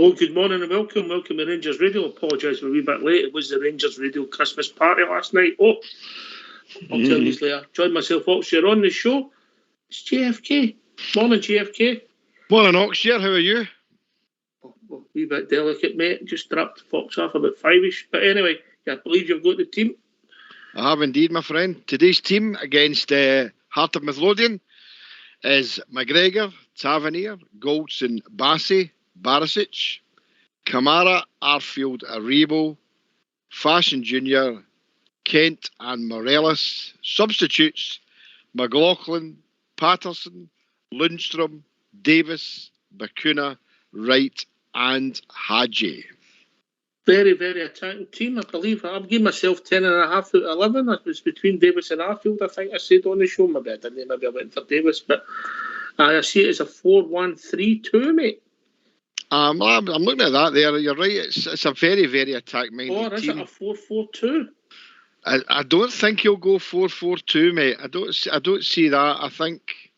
Oh, good morning and welcome to Rangers Radio. Apologise for a wee bit late. It was the Rangers Radio Christmas party last night. Oh, I'll tell you later. Joined myself up. You're on the show. It's JFK. Morning, JFK. Morning, Oxshire. How are you? Oh, a wee bit delicate, mate. Just dropped the fox off about 5-ish. But anyway, I believe you've got the team. I have indeed, my friend. Today's team against Heart of Midlothian is McGregor, Tavernier, Goldson, Bassey, Barisic, Kamara, Arfield, Aribo, Fashion Jr., Kent and Morelos. Substitutes: McLaughlin, Patterson, Lundstrom, Davis, Bacuna, Wright and Hadji. Very, very attacking team, I believe. I'll give myself 10.5 out of 11. That was between Davis and Arfield, I think I said on the show. Maybe I didn't. Maybe I went for Davis. But I see it as a 4-1-3-2, mate. I'm looking at that there. You're right. It's a very, very attack-minded team. Or is it a 4-4-2? I don't think he'll go 4-4-2, mate. I don't see that. I think...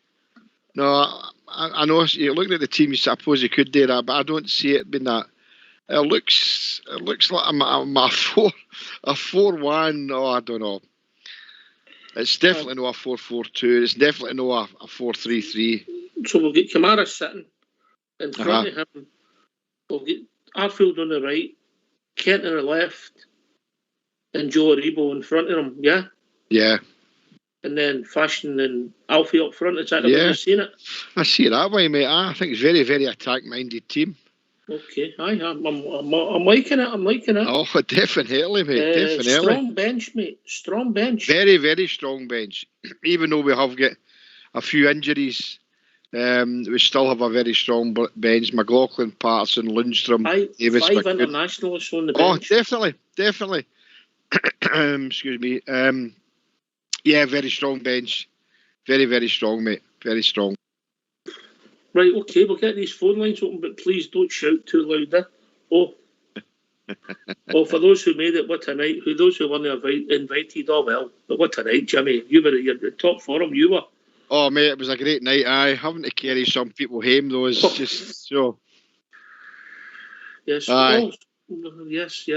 No, I know you're looking at the team, you suppose you could do that, but I don't see it being that. It looks like a 4-1. No, I don't know. It's definitely not a 4-4-2. It's definitely not a 4-3-3. So we'll get Kamara sitting in front of him. We'll get Arfield on the right, Kent on the left, and Joe Aribo in front of him. Yeah. Yeah. And then Fashion and Alfie up front. Is that the way you've seen it? I see it that way, mate. I think it's very, very attack-minded team. Okay, I'm liking it. I'm liking it. Oh, definitely, mate. Definitely. Strong bench, mate. Strong bench. Very, very strong bench. Even though we have got a few injuries, we still have a very strong bench. McLaughlin, Patterson, Lundstrom, Davis. 5 internationalists on the bench. Oh, definitely. Excuse me. Yeah, very strong bench. Very, very strong, mate. Very strong. Right, okay, we'll get these phone lines open, but please don't shout too loud there. Oh, for those who made it, what a night. Those who weren't invited, oh well. But what a night, Jimmy. You were at your top form, you were. Oh, mate, it was a great night. Having to carry some people home, though, is just so... Yes, oh, yes.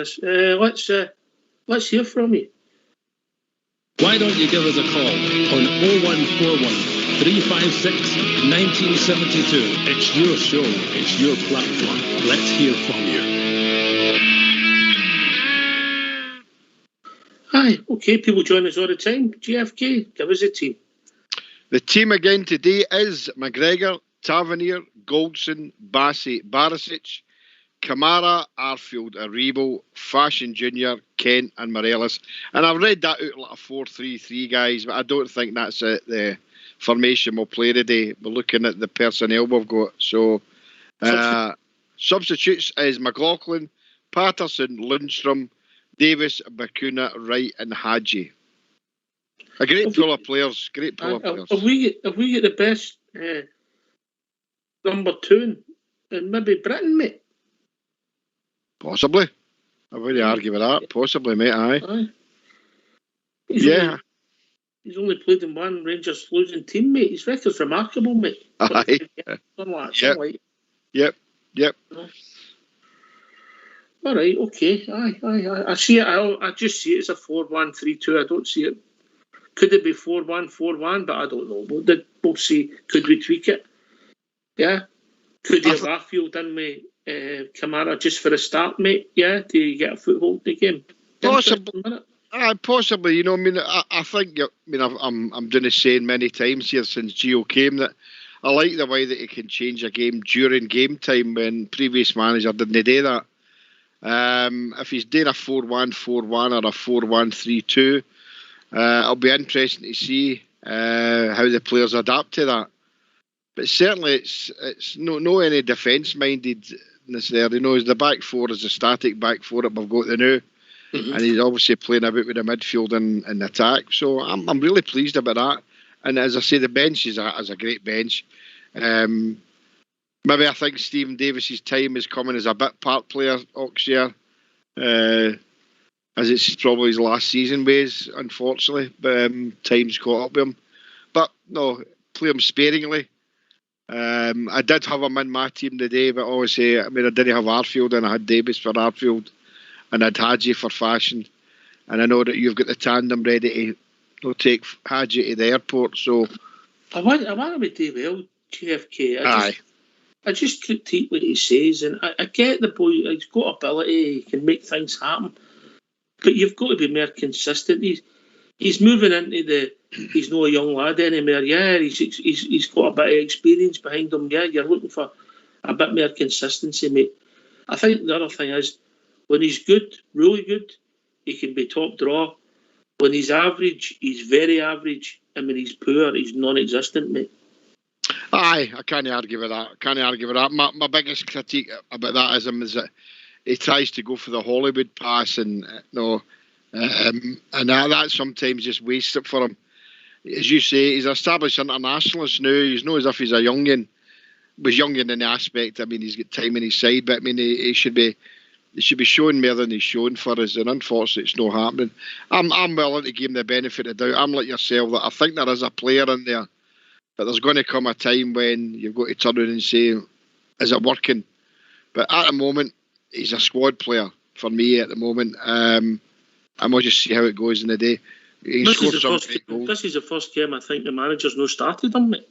Let's hear from you. Why don't you give us a call on 0141 356 1972. It's your show. It's your platform. Let's hear from you. Hi, okay, people join us all the time. GFK, give us a team. The team again today is McGregor, Tavernier, Goldson, Bassey, Barisic, Kamara, Arfield, Aribo, Fashion Jr., Kent and Morelos. And I've read that out like a 4-3-3, guys, but I don't think that's the formation we'll play today. We're looking at the personnel we've got. So, substitutes is McLaughlin, Patterson, Lundstrom, Davis, Bacuna, Wright and Hadji. A great pool of players. Great pool of players. Have we got the best number 2 in maybe Britain, mate? Possibly. I wouldn't argue with that. Possibly, mate. Aye. He's only played in one Rangers losing team, mate. His record's remarkable, mate. Aye. Yep. All right, okay. Aye. I see it. I just see it as a 4-1-3-2. I don't see it. Could it be 4-1-4-1? But I don't know. We'll see. Could we tweak it? Yeah. Could you have Arfield in with Kamara just for a start, mate? Yeah. Do you get a foothold in the game? Possibly. You know, I think. I'm doing the same many times here since Gio came that I like the way that he can change a game during game time when previous manager didn't do that. If he's doing a 4-1-4-1 or a 4-1-3-2, it'll be interesting to see how the players adapt to that. But certainly it's no any defence mindedness there. You know, the back four is a static back four that we've got the new. Mm-hmm. And he's obviously playing a bit with the midfield and attack. So I'm really pleased about that. And as I say, the bench is a great bench. Maybe I think Stephen Davis's time is coming as a bit part player, Oxshire, as it's probably his last season ways, unfortunately. But time's caught up with him. But no, play him sparingly. I did have him in my team today, but obviously, I mean, I didn't have Arfield, and I had Davis for Arfield, and I had Hadji for Fashion, and I know that you've got the tandem ready to take Hadji to the airport, so... I want him to do well, JFK. Aye. I just critique what he says, and I get the boy, he's got ability, he can make things happen, but you've got to be more consistent. He's moving into he's not a young lad anymore. Yeah, he's got a bit of experience behind him. Yeah, you're looking for a bit more consistency, mate. I think the other thing is, when he's good, really good, he can be top draw. When he's average, he's very average, and when he's poor, he's non-existent, mate. Aye, I can't argue with that. My biggest critique about that is that he tries to go for the Hollywood pass, and and that sometimes just wastes it for him. As you say, he's an established internationalist now. He's not as if he's a youngin. Was youngin in the aspect. I mean, he's got time on his side, but I mean, he should be showing more than he's shown for us, and unfortunately, it's not happening. I'm willing to give him the benefit of the doubt. I'm like yourself, that I think there is a player in there. But there's going to come a time when you've got to turn around and say, is it working? But at the moment, he's a squad player for me at the moment. And we'll just see how it goes in the day. This is the first game I think the manager's not started him, mate.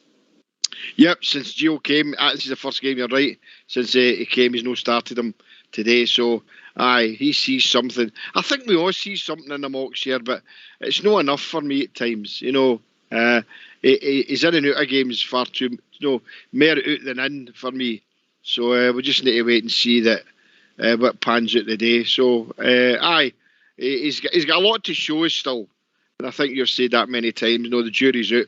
Yep, since Gio came, this is the first game, you're right. Since he came, he's not started him today. So, aye, he sees something. I think we all see something in the Mox here, but it's not enough for me at times, you know. He's in and out of games far too, more out than in for me. So we just need to wait and see that what pans out today. So aye, he's got a lot to show us still, and I think you've said that many times. The jury's out,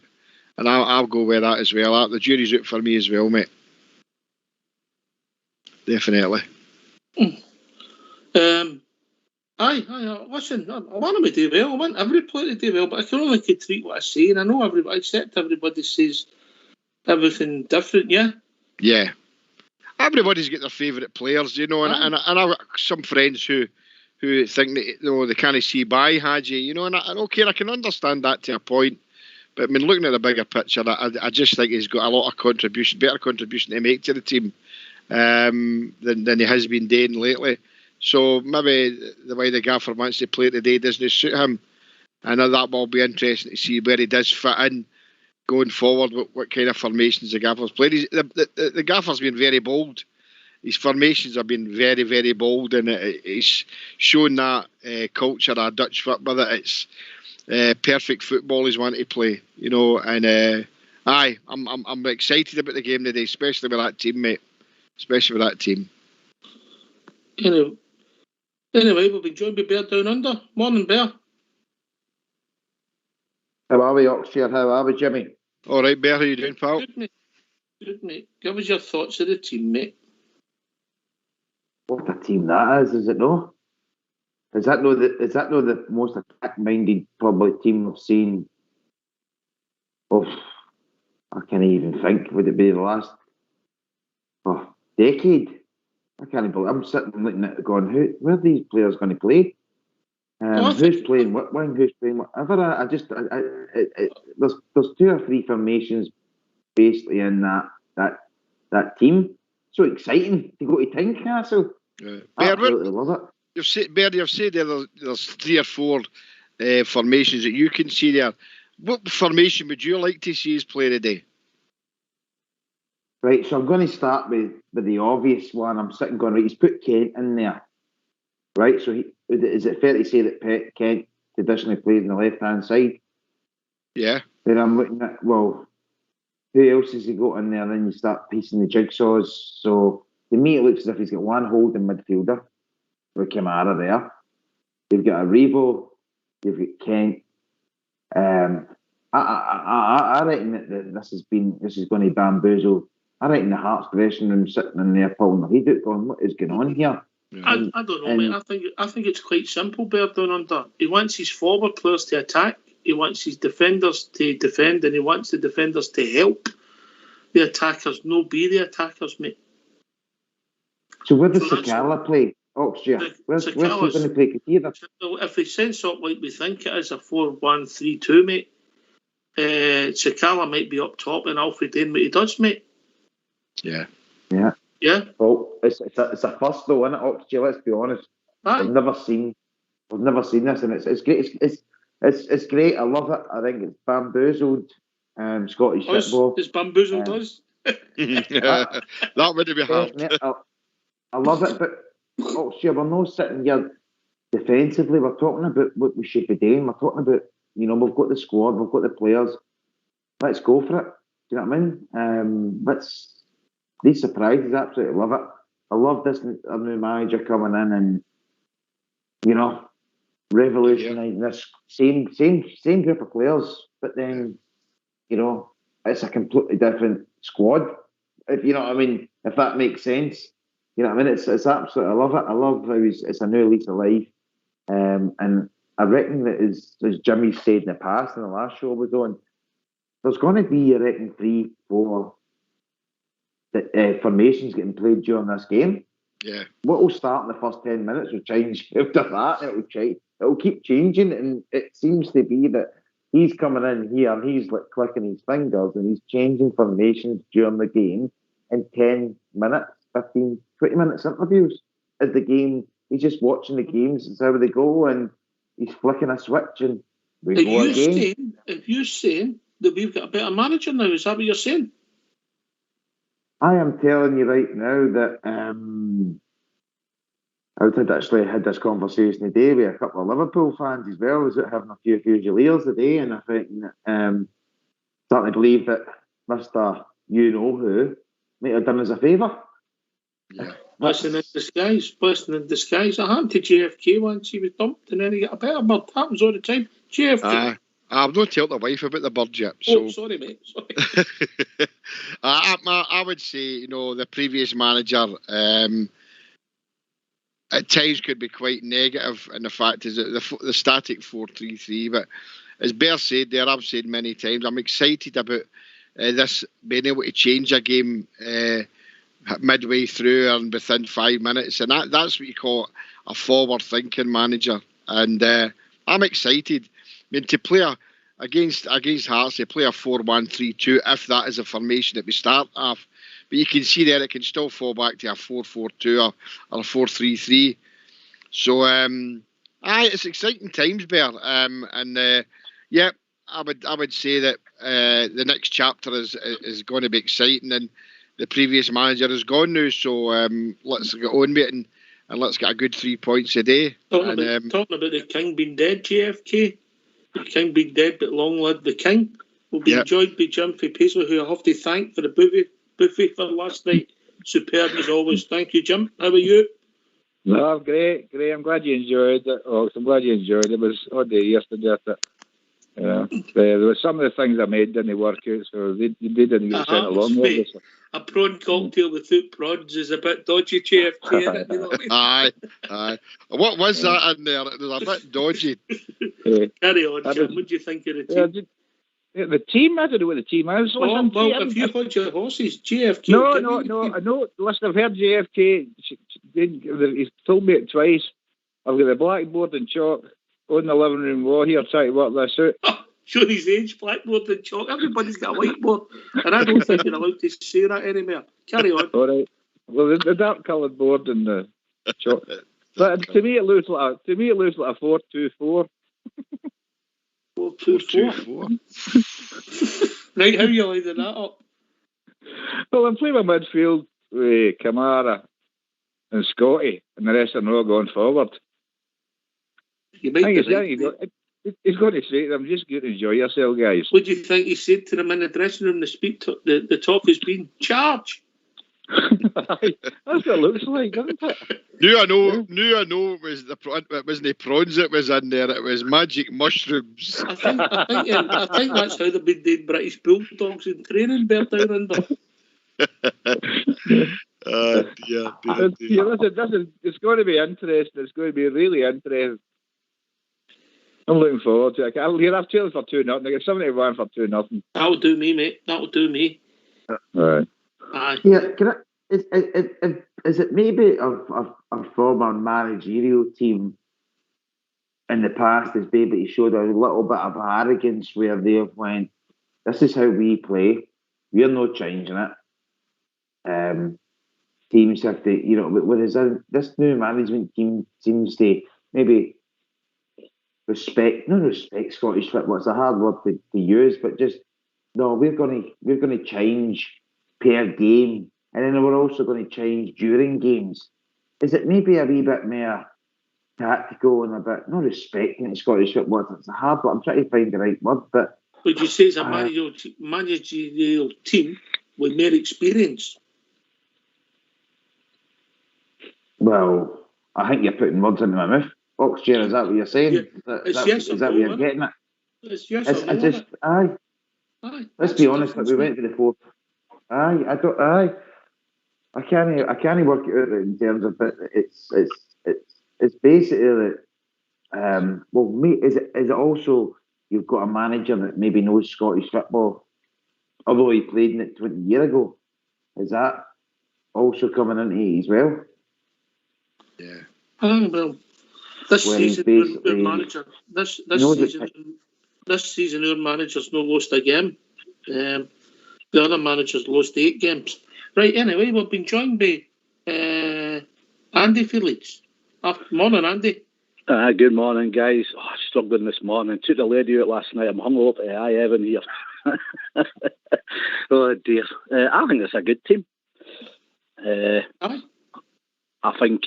and I'll go with that as well. The jury's out for me as well, mate. Definitely. Aye, listen, I want him to do well. I want every player to do well, but I can only treat what I say, and I know everybody says everything different, yeah? Yeah. Everybody's got their favourite players, and I've got some friends who think that they can't see by Hadji, and I can understand that to a point, but I mean, looking at the bigger picture, I just think he's got a lot of better contribution to make to the team than he has been doing lately. So maybe the way the gaffer wants to play today doesn't suit him. I know that will be interesting to see where he does fit in going forward, what kind of formations the gaffer's played. The gaffer's been very bold. His formations have been very, very bold, and he's shown that culture of Dutch football, that it's perfect football he's wanting to play, and aye, I'm excited about the game today, especially with that team, mate. Especially with that team. Anyway, we'll be joined by Bear Down Under. Morning, Bear. How are we, Oxford? How are we, Jimmy? All right, Bear, how you doing, pal? Good, mate. Give us your thoughts of the team, mate. What a team that is it no? Is that no the most attack-minded probably team I've seen? I can't even think. Would it be the last decade? I can't believe I'm sitting looking at it going, where are these players going to play? Who's playing what wing? Who's playing whatever? There's 2 or 3 formations basically in that team. So exciting to go to Tynecastle. Yeah. Absolutely love it. You've said there's 3 or 4 formations that you can see there. What formation would you like to see us play today? Right, so I'm going to start with the obvious one. I'm sitting going, right, he's put Kent in there. Right, so is it fair to say that Kent traditionally plays on the left-hand side? Yeah. Then I'm looking at, well, who else has he got in there? Then you start piecing the jigsaws. So to me, it looks as if he's got one holding midfielder with Kamara there. You've got a Revo, you've got Kent. I reckon that this is going to bamboozle. I reckon the Hearts dressing room sitting in there pulling their head out going, what is going on here? Yeah. I don't know, mate. I think it's quite simple, Bear Down Under. He wants his forward players to attack, he wants his defenders to defend, and he wants the defenders to help the attackers, no be the attackers, mate. So where does Sakala play? Oxford. Where's he going to play? If he sets up like we think it is, a 4-1-3-2, mate, Sakala might be up top and Alfred doing what he does, mate. Yeah. Well, it's a first though, isn't it, Oxy? Let's be honest. Aye. We've never seen this, and it's great. It's great. I love it. I think it's bamboozled Scottish football. It's bamboozled us. That would be hard. I love it, but Oxy, we're not sitting here defensively. We're talking about what we should be doing. We're talking about, we've got the squad, we've got the players. Let's go for it. Do you know what I mean? These surprises, absolutely love it. I love this new manager coming in and, revolutionising this same group of players, but then, it's a completely different squad. If you know what I mean, if that makes sense. You know what I mean? It's absolutely, I love it. I love how it's a new lease of life. And I reckon that as Jimmy said in the past, in the last show I was on, there's going to be, I reckon, 3-4 formations getting played during this game. Yeah. What will start in the first 10 minutes will change after that. It'll keep changing, and it seems to be that he's coming in here and he's like clicking his fingers and he's changing formations during the game in 10 minutes, 15, 20 minutes interviews as the game. He's just watching the games and how they go, and he's flicking a switch and we go again. If you're saying that we've got a better manager now, is that what you're saying? I am telling you right now that I had actually had this conversation today with a couple of Liverpool fans as well. I was out having a few Fusiliers today, and I think starting to believe that Mr. You-know-who might have done us a favour. Yeah. Blessing in disguise. It happened to JFK once. He was dumped and then he got a better bird. It happens all the time. JFK. I've not told the wife about the bird yet. So. Oh, sorry, mate. Sorry. I would say, the previous manager at times could be quite negative, and the fact is that the static 4-3-3. But as Bear said there, I've said many times, I'm excited about this being able to change a game midway through and within 5 minutes, and that's what you call a forward-thinking manager. And I'm excited. I mean, to play against Hearts, they play a 4-1-3-2 if that is a formation that we start off. But you can see there it can still fall back to a 4-4-2 or a 4-3-3. So, it's exciting times, Bear. I would say that the next chapter is going to be exciting, and the previous manager is gone now. So let's get on with it and let's get a good 3 points a day. Talking about the king being dead, JFK. The king being dead, but long live the king. Will be enjoyed by Jim Paisley, who I have to thank for the buffet for last night. Superb as always. Thank you, Jim. How are you? No, great. I'm glad you enjoyed it. I'm glad you enjoyed it. It was all day yesterday. There was some of the things I made didn't work out, so they didn't get sent along with it. A prawn cocktail without prawns is a bit dodgy, JFK, isn't it? You know what I mean? Aye. What was that in there? It was a bit dodgy. Carry on, Jim. What do you think of the team? The team? I don't know what the team is. Well, if you hold your horses, JFK... No, I know. Listen, I've heard JFK. He's told me it twice. I've got the blackboard and chalk on the living room wall here trying to work this out. Show his age, blackboard and chalk. Everybody's got a whiteboard, and I don't think you're allowed to say that anymore. Carry on. All right. Well, the dark coloured board and the chalk. But to me, it looks like a 4-2-4. 4-2-4. Right, how are you lining that up? Well, I'm playing my midfield with Kamara and Scotty, and the rest are all going forward. You might He's going to say to them, just go and enjoy yourself, guys. What do you think he said to them in the dressing room? The talk has been charge. That's what it looks like, doesn't it? Knew I know it was it wasn't prawns that was in there, it was magic mushrooms. I think that's how they've been doing British Bulldogs in training, Bear down under. Listen, it's going to be interesting. It's going to be really interesting. I'm looking forward to it. I've chilled for 2-0. I get 71 for 2-0. That'll do me, mate. That'll do me. All right. Yeah, is it maybe a former managerial team in the past has maybe showed a little bit of arrogance where they've went, this is how we play, we're not changing it. teams have to, whereas this new management team seems to maybe not respect Scottish football. It's a hard word to use, but just no, we're going to change per game, and then we're also going to change during games. Is it maybe a wee bit more tactical and a bit not respecting Scottish football? It's a hard word. I'm trying to find the right word, but would you say it's a managerial team with more experience? Well, I think you're putting words into my mouth. Oxchair, is that what you're saying? Yeah. Is that what you're getting at? It's yes or no. Aye. Let's be honest. We went for the fourth. Aye. I can't work it out in terms of it. It's basically that. Is it also you've got a manager that maybe knows Scottish football, although he played in it 20 years ago? Is that also coming into it as well? Yeah. Well, this season, our manager. This season, our manager's no lost a game. The other managers lost 8 games. Right. Anyway, we've been joined by Andy Felix. Morning, Andy. Good morning, guys. Struggling this morning. Took the lady out last night. I'm hungover. Evan here. Oh dear. I think it's a good team. I think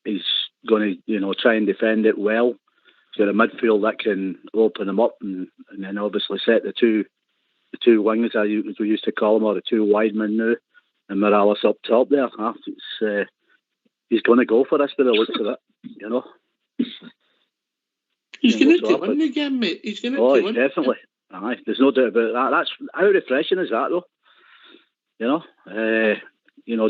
he's going to, try and defend it well. He's got a midfield that can open them up, and then obviously set the two wings, as we used to call them, or the 2 wide men now, and Morales up top there. He's going to go for this by the looks of it, He's going to win the game, mate. He's going to win. Definitely. Aye, there's no doubt about that. That's how refreshing is that, though?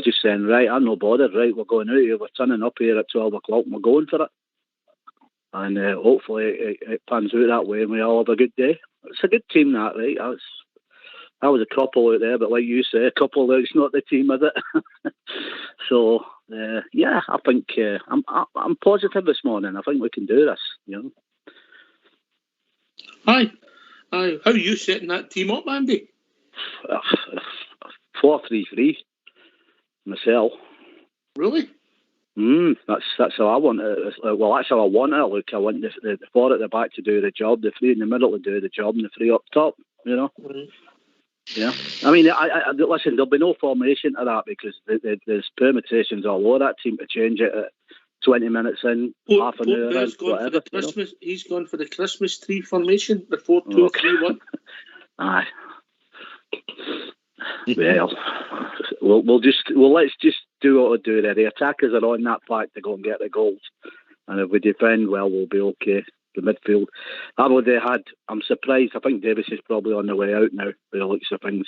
Just saying, right, I'm no bothered, right, we're going out here, we're turning up here at 12 o'clock and we're going for it. And hopefully it pans out that way and we all have a good day. It's a good team, that, right? That was a couple out there, but like you say, a couple out's not the team, is it? So, I think I'm positive this morning. I think we can do this, Aye. How are you setting that team up, Andy? 4-3-3 myself. Really? That's how I want it. Well, that's how I want it. Look, I want the 4 at the back to do the job, the 3 in the middle to do the job, and the 3 up top. Mm-hmm. Yeah. I mean, I listen. There'll be no formation to that because there's permutations all over that team to change it at 20 minutes in, half an hour in, whatever. He's gone for the Christmas tree formation, the 4-2-3-1. Aye. Well, let's just do what we do there. The attackers are on that pack to go and get the goals, and if we defend well, we'll be okay. The midfield, I'm surprised. I think Davis is probably on the way out now, by the looks of things.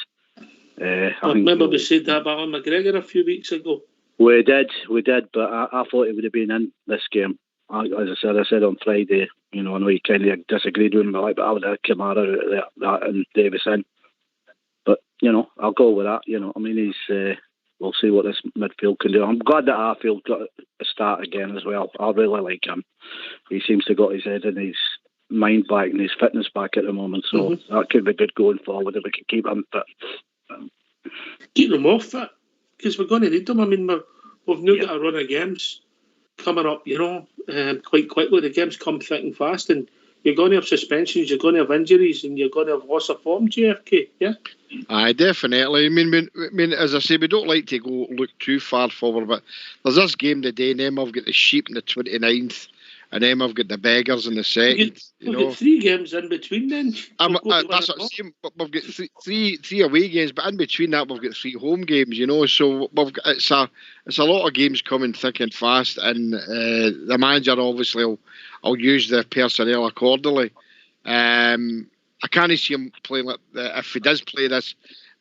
I remember we said that about Alan McGregor a few weeks ago. We did, but I thought he would have been in this game. As I said on Friday, I know you kind of disagreed with me, but I would have Kamara out that and Davis in. But I'll go with that. I mean, he's. We'll see what this midfield can do. I'm glad that Arfield got a start again as well. I really like him. He seems to have got his head and his mind back and his fitness back at the moment. So that could be good going forward if we can keep him fit. Keep them off fit, because we're going to need them. I mean, we've now got a run of games coming up, quite quickly. The games come thick and fast, and you're going to have suspensions, you're going to have injuries, and you're going to have loss of form, JFK, yeah? Aye, definitely. I mean, as I say, we don't like to look too far forward, but there's this game today, and then I've got the Sheep on the 29th, and then I've got the Beggars on the 2nd. We've got 3 games in between then. That's what I'm saying. We've got three away games, but in between that, we've got 3 home games, So it's a lot of games coming thick and fast, and the manager obviously will use the personnel accordingly. I can't see him playing like if he does play this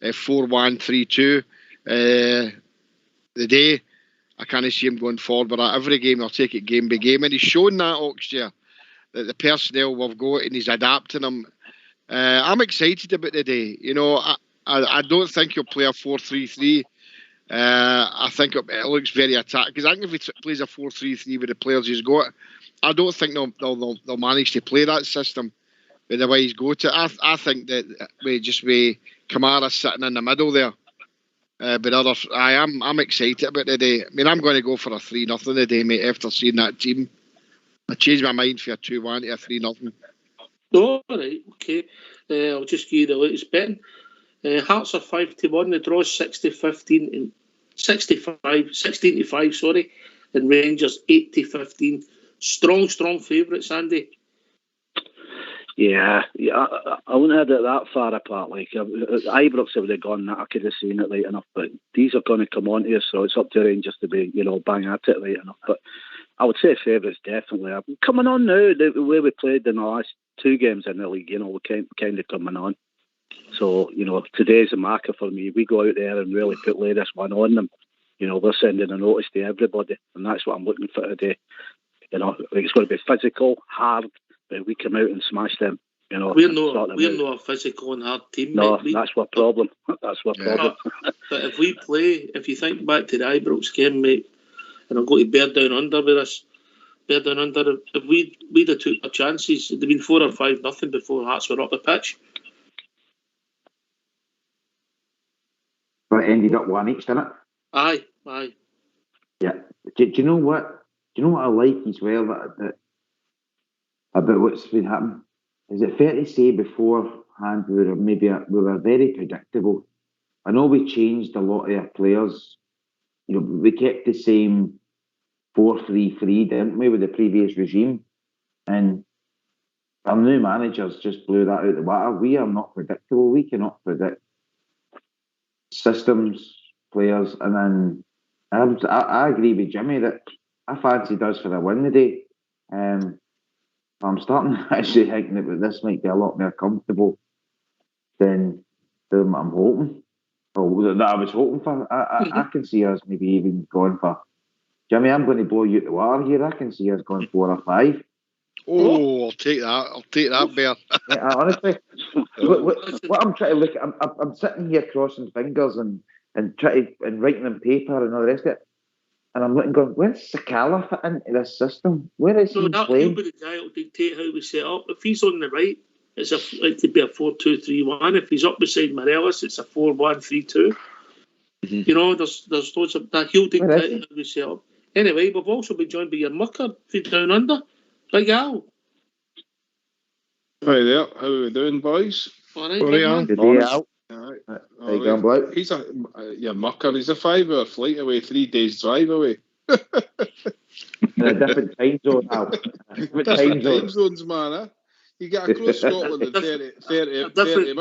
4-1-3-2 the day. I can't see him going forward, but every game I'll take it game by game, and he's shown that Oxford that the personnel we've got and he's adapting them. I'm excited about the day. I don't think he'll play a 4-3-3. I think it looks very attack because I think if he plays a 4-3-3 with the players he's got, I don't think they'll manage to play that system with the way he's got it. I think that with Kamara sitting in the middle there, But I'm excited about the day. I mean, I'm going to go for a 3-0 today, mate. After seeing that team, I changed my mind for a 2-1 to a 3-0. Oh, all right, okay. I'll just give you the latest betting. Hearts are 5-1. The draw is 16 to 5. Sorry, and Rangers 8-15. Strong favourites, Andy. Yeah, I wouldn't have it that far apart. Like Ibrox, if they'd gone that, I could have seen it right enough. But these are going to come on to us, so it's up to Rangers to be, bang at it right enough. But I would say favourites definitely. Coming on now, the way we played in the last 2 games in the league, we're kind of coming on. So, today's a marker for me. We go out there and really lay this one on them. We're sending a notice to everybody, and that's what I'm looking for today. It's going to be physical, hard, but we come out and smash them. We're not a physical and hard team. No, that's our problem. That's our problem. But if you think back to the Ibrox game, mate, and I'll go to Bear Down Under with us. Bear Down Under, if we'd have took our chances, it'd have been 4 or 5-0 before Hearts were up the pitch. But it ended up 1 each, didn't it? Aye. Yeah. Do you know what? Do you know what I like as well that about what's been happening? Is it fair to say beforehand we were very predictable? I know we changed a lot of our players. We kept the same 4-3-3, didn't we, with the previous regime? And our new managers just blew that out the water. We are not predictable. We cannot predict systems, players, and then I agree with Jimmy that I fancied us for a win today. I'm starting to actually think that this might be a lot more comfortable than I'm hoping. Or that I was hoping for. I can see us maybe even going for. Jimmy, I'm going to blow you out the water here. I can see us going 4 or 5. Oh, I'll take that, Bear. Yeah, honestly, what I'm trying to look at, I'm sitting here crossing fingers and writing on paper and all the rest of it. And I'm looking going, where's Sakala fit into this system? Where is he playing? He'll be the guy who'll dictate how we set up. If he's on the right, it could be a 4-2-3-1. If he's up beside Morelos, it's a 4-1-3-2. Mm-hmm. There's loads of that. He'll dictate how we set up. Anyway, we've also been joined by your mucker from Down Under, Big Al. Hi there, how are we doing, boys? All right, Big Al. Good day, Al. All right. How you going, Blue? He's your mucker. He's a 5-hour flight away, 3 days drive away. In a different time zone, Al. Different time zones, man. Eh? You get across Scotland in 30 minutes.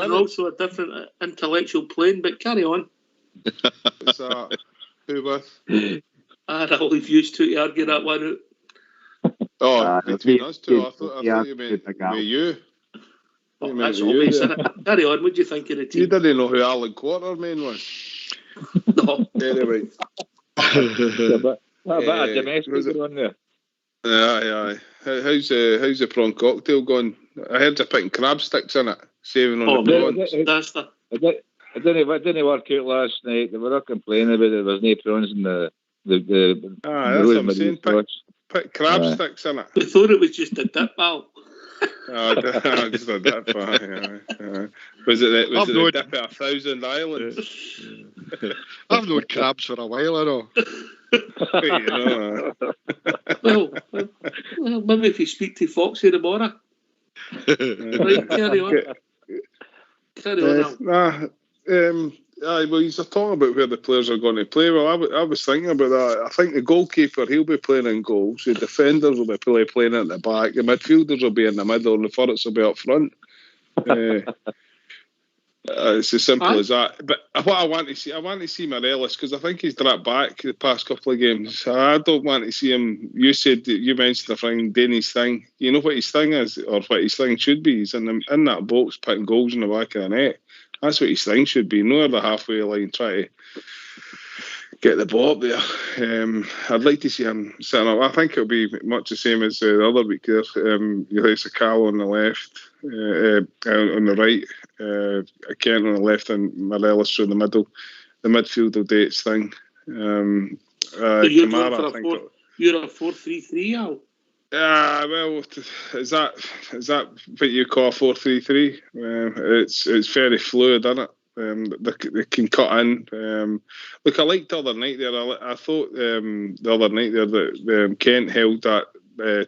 And also a different intellectual plane, but carry on. What's that? Who with? I'll leave you two to argue that one out. Oh, between us two, I thought you meant with you. Oh, that's obvious, isn't it? Carry on, what do you think of the team? You didn't know who Alan Quartermain was? No. Anyway. What about a domestic on there? Aye. How's the prawn cocktail going? I heard you're putting crab sticks in it, saving on the prawns. It didn't work out last night. They were complaining about it. There was no prawns in the that's what I'm saying. Put crab sticks in it. We thought it was just a dip, Al. Just a dip. Was it the dip at 1,000 Islands? I've known crabs for a while, I know. Well, maybe if you speak to Foxy tomorrow. Right, carry on. Well, he's talking about where the players are going to play. Well, I was thinking about that. I think the goalkeeper, he'll be playing in goals. The defenders will be playing at the back. The midfielders will be in the middle, and the forwards will be up front. It's as simple as that. But what I want to see Morelos, because I think he's dropped back the past couple of games. I don't want to see him. You mentioned the thing, Danny's thing. You know what his thing is, or what his thing should be? He's in that box putting goals in the back of the net. That's what his thing should be. No other halfway line try to get the ball up there. I'd like to see him setting up. I think it'll be much the same as the other week. There's Sakala on the left, on the right, Kent on the left, and Morelos through the middle. The midfield will do its thing. So you're Kamara, you're a 4-3-3, Al? Well, is that what you call 4-3-3? It's very fluid, isn't it? They can cut in. Look, I liked the other night there. I thought the other night there that Kent held that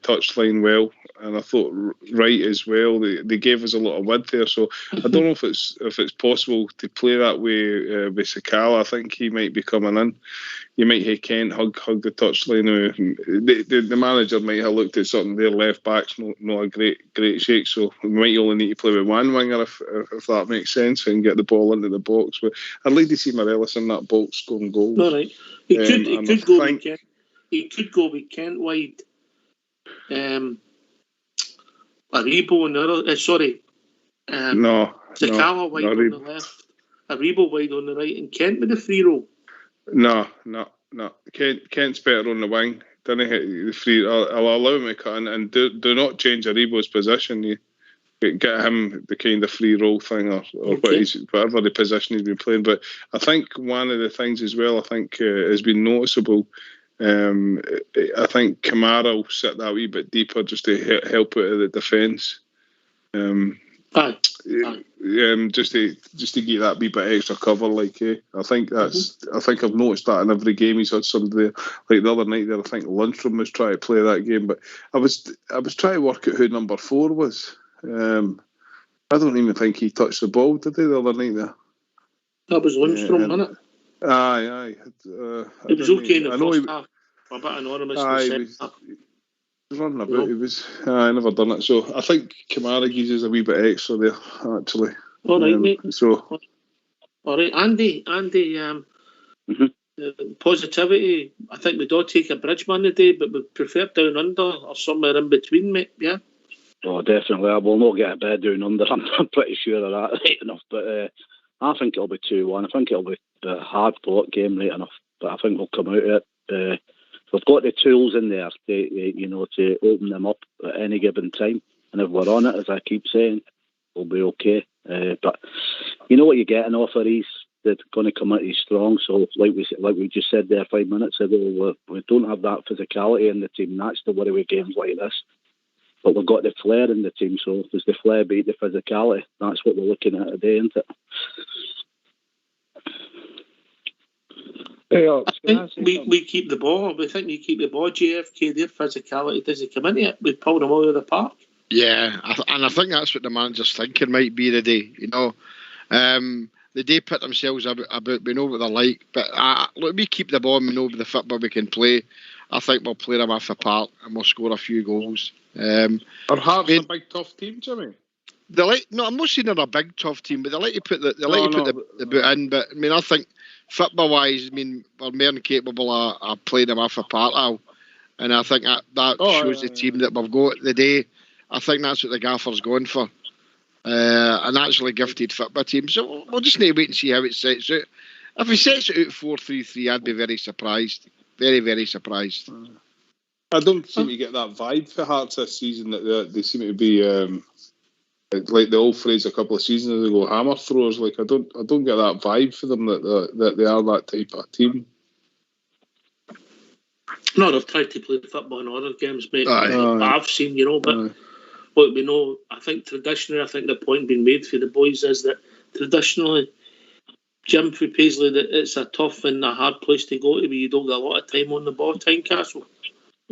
touchline well, and I thought Wright as well. They gave us a lot of width there, so I don't know if it's possible to play that way with Sakala. I think he might be coming in. You might have Kent hug the touchline. The manager might have looked at something. Their left back's not a great shake, so we might only need to play with one winger if that makes sense, and get the ball into the box. But I'd like to see Morelos in that box scoring goals. All right, he could go with Kent. He could go with Kent wide. Aribo on the other. Sakala wide on the left. Aribo wide on the right, and Kent with the free roll. No. Kent's better on the wing. Didn't hit the free. I'll allow him to cut in, and do not change Aribo's position. You get him the kind of free roll thing, or whatever the position he's been playing. But I think one of the things as well, I think has been noticeable. I think Kamara will sit that wee bit deeper just to help out of the defence. Just to get that wee bit extra cover, I think I've noticed that in every game he's had somebody there. Like the other night there, I think Lundstrom was trying to play that game, but I was trying to work out who number 4 was. I don't even think he touched the ball, did he, the other night there? That was Lundstrom, wasn't it? Aye. It was okay in the first half. A bit anonymous. He was running about. I never done it. So I think Kamara gives us a wee bit extra there, actually. All right, mate. So, all right, Andy. Positivity. I think we do take a Bridgeman today, but we prefer down under or somewhere in between, mate. Yeah. Oh, definitely. I will not get a bed down under. I'm pretty sure of that, right enough. But I think it'll be 2-1. I think it'll be a hard fought game, right enough. But I think we'll come out of it. We've got the tools in there to open them up at any given time. And if we're on it, as I keep saying, we'll be okay. But you know what you're getting off of these. They're going to come out these strong. So like we just said there 5 minutes ago, we don't have that physicality in the team. That's the worry with games like this. But we've got the flair in the team. So does the flair beat the physicality? That's what we're looking at today, isn't it? I think we keep the ball. We think we keep the ball. JFK, their physicality doesn't come into it. We pull them out of the park. Yeah, and I think that's what the manager's thinking might be today. The day put themselves about. We know what they're like, but look, we keep the ball. And we know the football we can play. I think we'll play them off the park and we'll score a few goals. Are Hearts a big tough team, Jimmy? I'm not saying they're a big tough team, but they like to put the boot in. But I mean, I think football-wise, I mean, we're more than capable of playing them off a park now. And I think that shows the team that we've got today. I think that's what the gaffer's going for. An actually gifted football team. So we'll just need to wait and see how it sets out. If he sets it out 4-3-3, I'd be very surprised. Very, very surprised. I don't seem to get that vibe for Hearts this season. That they seem to be like the old phrase a couple of seasons ago, hammer throwers. Like I don't get that vibe for them that they are that type of team. No, they've tried to play football in other games, mate. I've seen, but what we know, I think traditionally, the point being made for the boys is that traditionally, Jim for Paisley, that it's a tough and a hard place to go to where you don't get a lot of time on the ball, Tynecastle.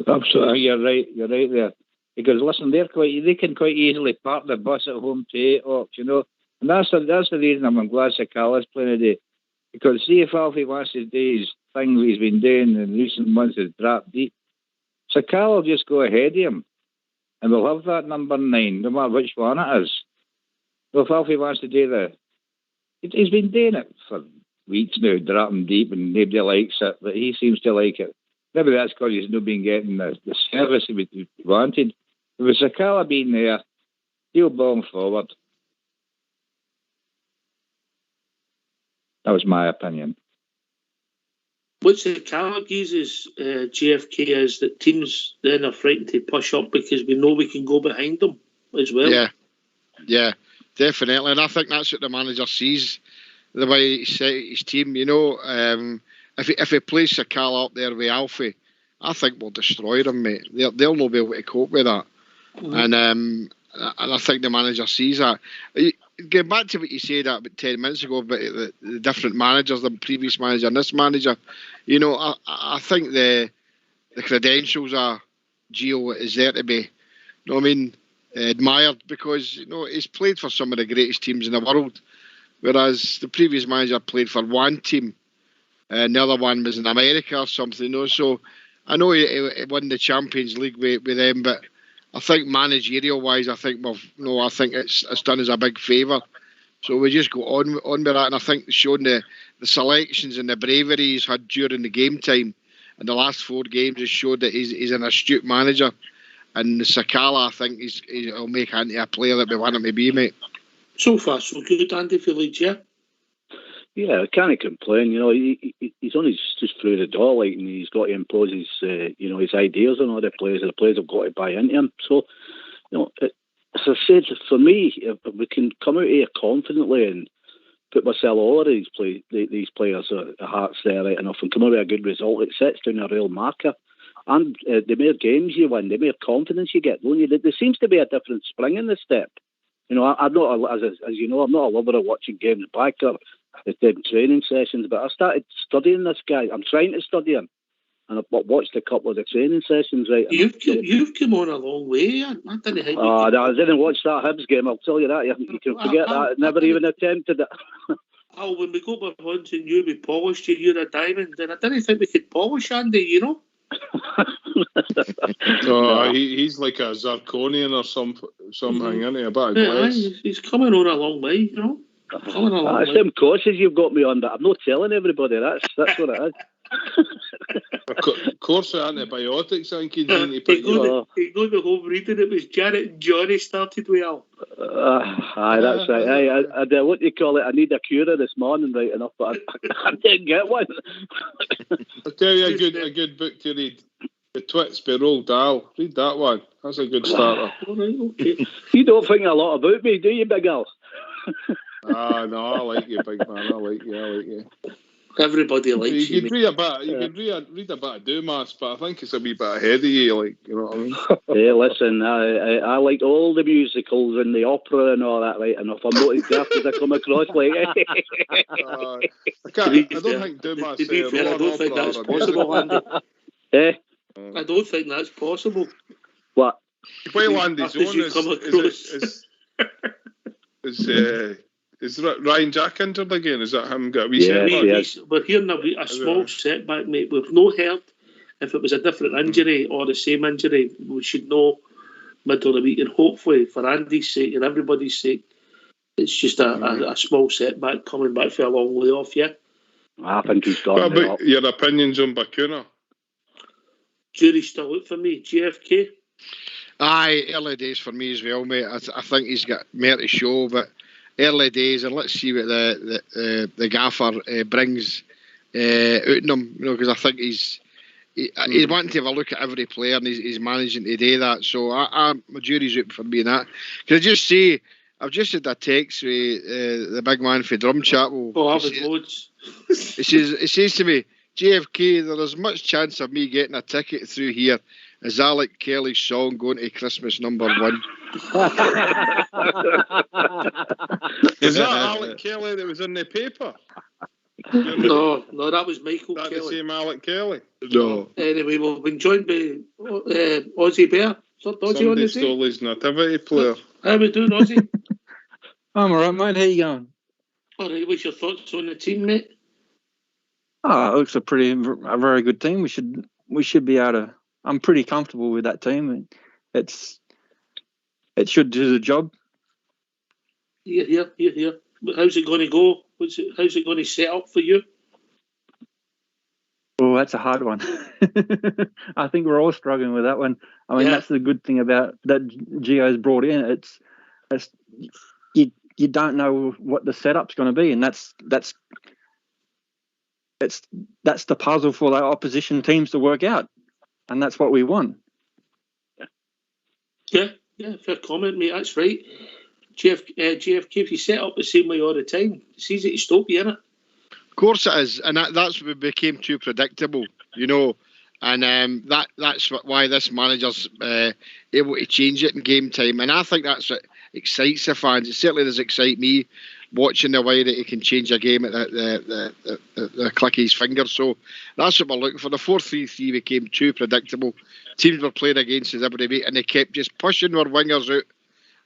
Absolutely, you're right there. Because listen, they can quite easily park the bus at home to 8 o'clock, and that's the reason I'm glad Sakala's playing today. Because see if Alfie wants to do his thing he's been doing in recent months is drop deep, Sakala will just go ahead of him, and we'll have that number 9, no matter which one it is. Well, if Alfie wants to do he's been doing it for weeks now, dropping deep, and nobody likes it, but he seems to like it. Maybe that's because he's not been getting the service he wanted. With Sakala being there, he'll ball forward. That was my opinion. What Sakala gives is GFK is that teams then are frightened to push up because we know we can go behind them as well. Yeah, definitely. And I think that's what the manager sees, the way he set his team. If he plays Sakala up there with Alfie, I think we'll destroy them, mate. They'll not be able to cope with that. Mm-hmm. And I think the manager sees that. Going back to what you said about 10 minutes ago about the different managers, the previous manager and this manager, I think the credentials are Gio is there to be, admired because he's played for some of the greatest teams in the world, whereas the previous manager played for one team and the other one was in America or something. So I know he won the Champions League with them, but I think managerial wise, I think it's done us a big favour. So we just go on with that, and I think showing the selections and the bravery he's had during the game time in the last 4 games has showed that he's an astute manager. And Sakala, I think he'll make Andy a player that we want him to be, mate. So far, so good, Andy, for Leeds, yeah? Yeah, I can't complain. He's only just through the door, and he's got to impose his, his ideas on all the players. And the players have got to buy into him. So, as I said, for me, if we can come out here confidently and put myself all of these players' hearts there right enough and come out with a good result, it sets down a real marker. And the more games you win, the more confidence you get, don't you? There seems to be a different spring in the step. I'm not, as you know, I'm not a lover of watching games back or the training sessions, but I started studying this guy. I'm trying to study him, and I've watched a couple of the training sessions. Right, you've come on a long way. I didn't watch that Hibs game. I'll tell you that. You can forget that. I never even attempted it. When we got my hands and we polished you, you're a diamond. And I didn't think we could polish Andy. No, he's like a zirconian or something, isn't he? A bit of glass. He's coming on a long way, It's them courses you've got me on, but I'm not telling everybody. That's what it is. Of course, antibiotics, I think he's going to pick up. He got the whole reading. It was Janet and Johnny started with. Aye, that's right. I what do you call it? I need a cure this morning, right enough, but I didn't get one. I'll tell you a good book to read. The Twits by Roald Dahl. Read that one. That's a good starter. Okay. You don't think a lot about me, do you, big girl? No, I like you, big man. I like you. Everybody likes you. You could read a bit of Dumas, but I think it's a wee bit ahead of you, you know what I mean? Hey, listen, I like all the musicals and the opera and all that, right enough. I'm not as daft as I come across, like. I don't think Dumas. I don't think that's possible, Andy. I don't think that's possible. What? Well, Andy's own is Ryan Jack injured again? Is that him got a wee setback? We're hearing a small setback, mate. We've no heard if it was a different injury or the same injury. We should know middle of the week, and hopefully for Andy's sake and everybody's sake, it's just a small setback coming back for a long layoff. Yeah, I think he's gone. What about your opinions on Bacuna? Jury's still out for me. GFK. Aye, early days for me as well, mate. I think he's got more to show, but early days, and let's see what the gaffer brings out in him. Because I think he's wanting to have a look at every player, and he's managing to do that. So my jury's out for me in that. Can I just say, I've just had a text with the big man for Drum Chapel. Oh, I have loads. It says to me, JFK, there is much chance of me getting a ticket through here as Alec Kelly's song going to Christmas #1. Is that Alec Kelly that was in the paper? No, that was Michael Kelly. That the same Alec Kelly? No. Anyway, we've been joined by Ozzy Bear. Somebody stole his nativity player. How we doing, Ozzy? I'm alright, mate. How you going? Alright, what's your thoughts on the team, mate? It looks a very good team. We should be able to. I'm pretty comfortable with that team. It should do the job. Yeah. How's it going to go? How's it going to set up for you? Oh, that's a hard one. I think we're all struggling with that one. I mean, that's the good thing about that Gio's brought in. It's you don't know what the setup's going to be, and that's the puzzle for the opposition teams to work out, and that's what we want. Yeah, fair comment, mate. That's right. GFK, if you set up the same way all the time, it's easy to stop you, innit? Of course it is, and that's what became too predictable, and that's why this manager's able to change it in game time, and I think that's excites the fans. It certainly does excite me, watching the way that he can change a game at the click of his fingers. So that's what we're looking for. The 4-3-3 became too predictable. Teams were playing against us every week, and they kept just pushing their wingers out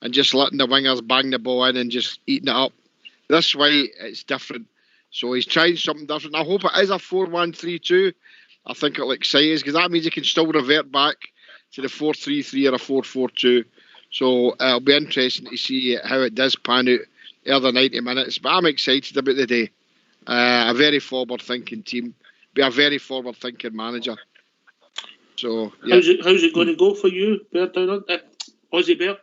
and just letting the wingers bang the ball in and just eating it up. This way, it's different. So he's trying something different. I hope it is a 4-1-3-2. I think it'll excite us because that means he can still revert back to the 4-3-3 or a 4-4-2. So it'll be interesting to see how it does pan out over 90 minutes. But I'm excited about the day. A very forward-thinking team. Be a very forward-thinking manager. So yeah. How's it going to go for you, Bear down on Aussie Bear?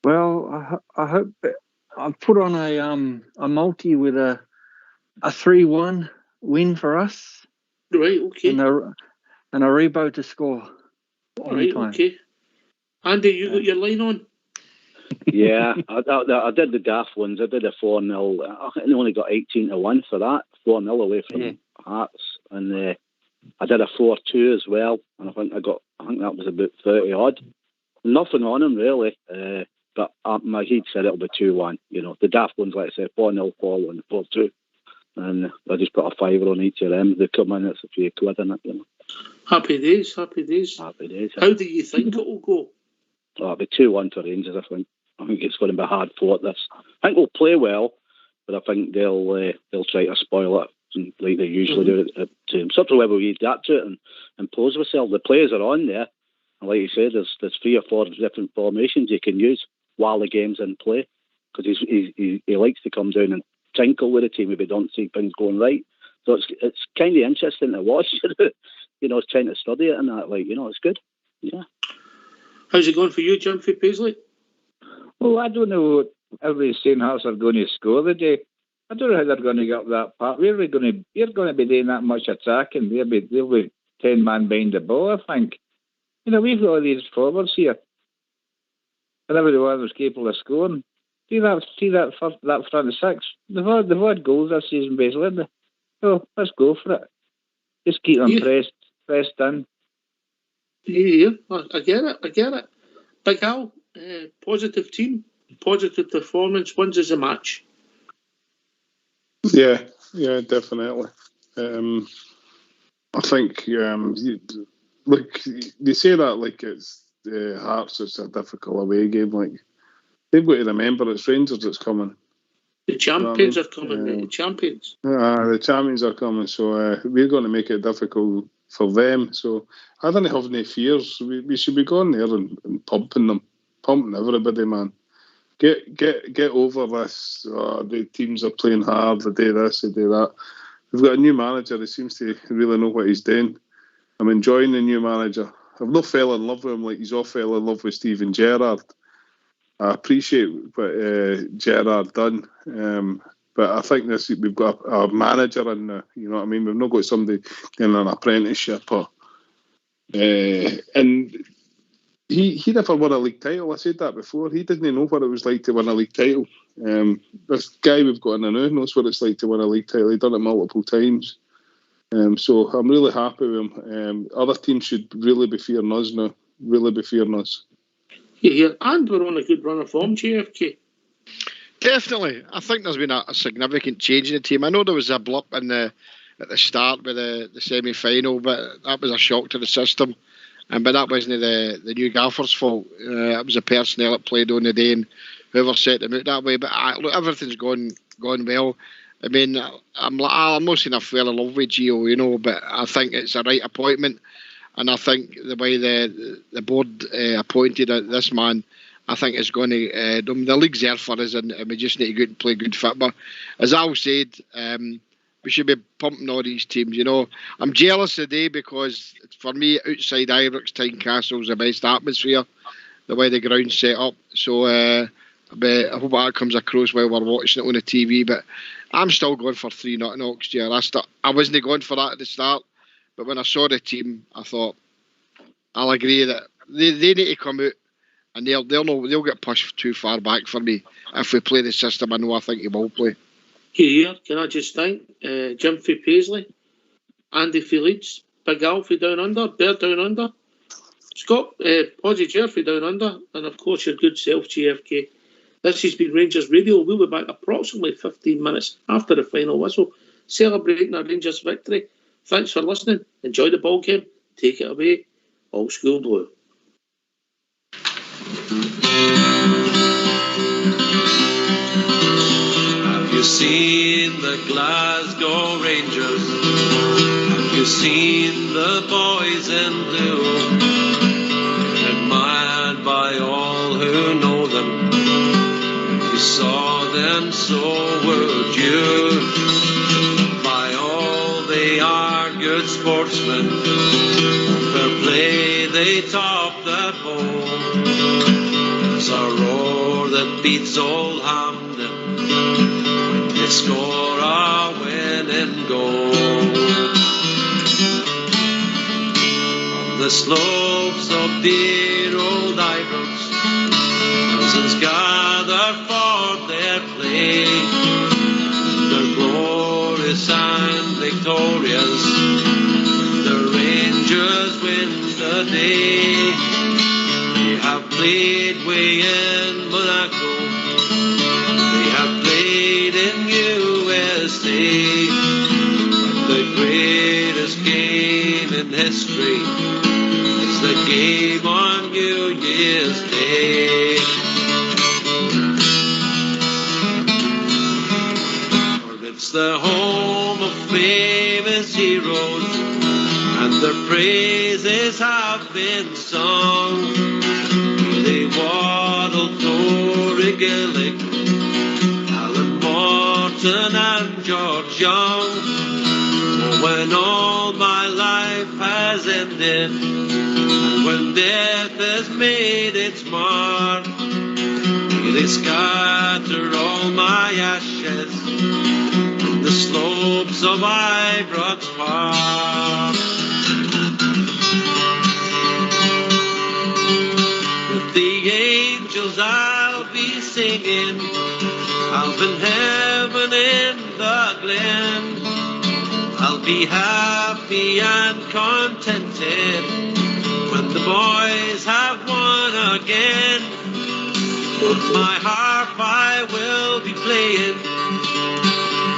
Well, I hope I've put on a multi with a 3-1 win for us. Right, okay. And a Rebo to score. All right, okay. Andy, you got your line on? Yeah, I did the daft ones. I did a 4-0. I think they only got 18-1 for that. 4-0 away from Hearts. And I did a 4-2 as well. And I think that was about 30 odd. Nothing on him really. But my head said it'll be 2-1. You know, the daft ones, like I said, 4-0, 4-1, 4-2. And I just put a fiver on each of them. They come in, it's a few quid in it, you know. Happy days. How do you think it'll go? Oh, it'll be 2-1 for Rangers, I think. I think it's going to be hard fought, this. I think we'll play well, but I think they'll try to spoil it like they usually do at teams. Something where we adapt to it and impose ourselves. The players are on there. And like you said, there's 3 or 4 different formations you can use while the game's in play. Because he likes to come down and tinkle with the team if he don't see things going right. So it's kind of interesting to watch. You know, trying to study it and that, like, you know, it's good. Yeah. How's it going for you, Jim Paisley? Well, I don't know what everybody's saying Hearts are going to score the day. I don't know how they're going to get up that part. You're going to be doing that much attacking. They'll be 10 man behind the ball, I think. You know, we've got all these forwards here. And everyone was capable of scoring. See that front 6. They've had goals this season, basically. So let's go for it. Just keep them pressed in. Yeah, I get it. Big Al, positive team, positive performance, wins as a match. Yeah, definitely. I think, look, they say that like it's Hearts, it's a difficult away game. Like, they've got to remember it's Rangers that's coming. The champions are coming, the champions. The champions are coming, so we're going to make it difficult for them. So I don't have any fears. We should be going there and pumping everybody, man. Get over this. The teams are playing hard. They do this, they do that. We've got a new manager. He seems to really know what he's doing. I'm enjoying the new manager. I've not fell in love with him like he's all fell in love with Steven Gerrard. I appreciate what Gerrard done, but I think we've got a manager in there. You know what I mean? We've not got somebody in an apprenticeship, and he never won a league title. I said that before. He didn't know what it was like to win a league title. This guy we've got in there now knows what it's like to win a league title. He's done it multiple times. So I'm really happy with him. Other teams should really be fearing us now. Really be fearing us. Yeah, and we're on a good run of form, JFK. Definitely. I think there's been a significant change in the team. I know there was a blip at the start with the semi-final, but that was a shock to the system. But that wasn't the new gaffer's fault. It was the personnel that played on the day and whoever set them out that way. But look, everything's gone well. I mean, I'm not saying I fell in love with Gio, you know, but I think it's a right appointment. And I think the way the board appointed this man, I think is going to... the league's there for us and we just need to go out and play good football. As Al said, we should be pumping all these teams, you know. I'm jealous today because, for me, outside Ibrox, Tynecastle's the best atmosphere, the way the ground's set up. So I hope that comes across while we're watching it on the TV. But I'm still going for 3-0 next year. I wasn't going for that at the start. But when I saw the team, I thought, I'll agree that they need to come out and they'll get pushed too far back for me if we play the system I know I think he will play. Here, can I just thank Jim Paisley, Andy Leeds, Big Alfie down under, Bear down under. Scott, Podgy Jeffrey down under, and of course your good self, GFK. This has been Rangers Radio. We'll be back approximately 15 minutes after the final whistle, celebrating our Rangers victory. Thanks for listening. Enjoy the ball game. Take it away. Old School Blue. Have you seen the Glasgow Rangers? Have you seen the boys in blue? Admired by all who know them. If you saw them, so would you. By all, they are good sportsmen. Fair play, they top the bowl. There's a roar that beats old Hampden. They score a winning goal. On the slopes of dear old Ibrox, thousands gather for their play. They're glorious and victorious. The Rangers win the day. They have played way in Monaco. They have played in USA. But the greatest game in history is the game on New Year's Day. For it's the home of famous heroes, and their praises have been sung. They waddle Tory Gillick, Alan Morton and George Young. Oh, when all my life has ended, and when death has made its mark, may they scatter all my ashes on the slopes of Ibrox Park. With the angels I'll be singing, up in heaven in the glen. I'll be happy and contented when the boys have won again. On my harp I will be playing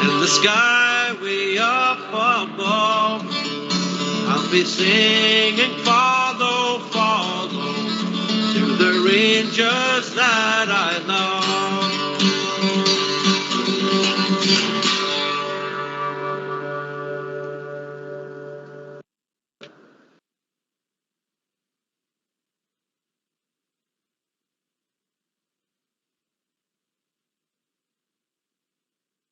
in the sky way up above. I'll be singing, follow, follow, to the Rangers that I love.